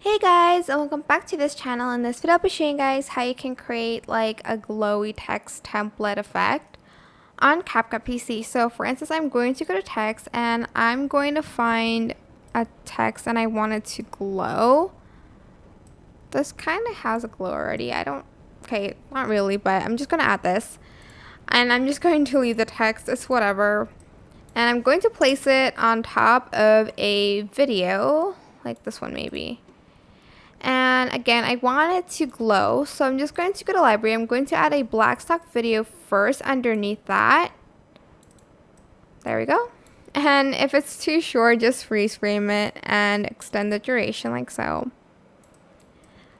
Hey guys, and welcome back to this channel. In this video, I'll be showing you guys how you can create like a glowy text template effect on CapCut PC. So for instance, I'm going to go to text and I'm going to find a text and I want it to glow. This kind of has a glow already. Okay, not really, but I'm just going to add this. And I'm just going to leave the text, it's whatever. And I'm going to place it on top of a video, like this one maybe. And again, I want it to glow, so I'm just going to go to library. I'm going to add a black stock video first underneath that. There we go. And if it's too short, just freeze frame it and extend the duration like so.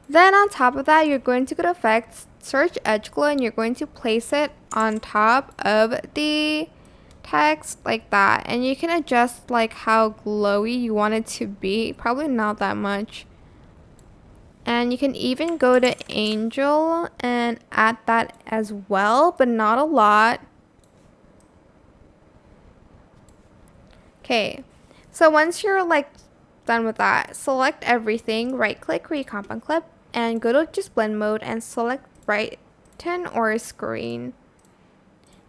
Then on top of that, you're going to go to effects, search edge glow, and you're going to place it on top of the text like that. And you can adjust like how glowy you want it to be, probably not that much. And you can even go to Angel and add that as well, but not a lot. Okay, so once you're like done with that, select everything, right click, create compound clip, and go to just blend mode and select brighten or screen.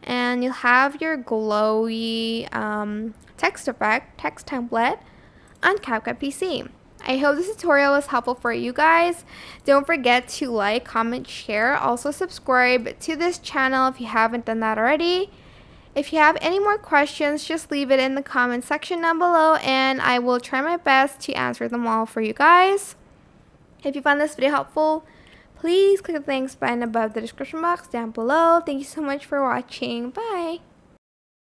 And you'll have your glowy text effect, text template on CapCut PC. I hope this tutorial was helpful for you guys. Don't forget to like, comment, share. Also subscribe to this channel if you haven't done that already. If you have any more questions, just leave it in the comment section down below and I will try my best to answer them all for you guys. If you found this video helpful, please click the thanks button above the description box down below. Thank you so much for watching. Bye!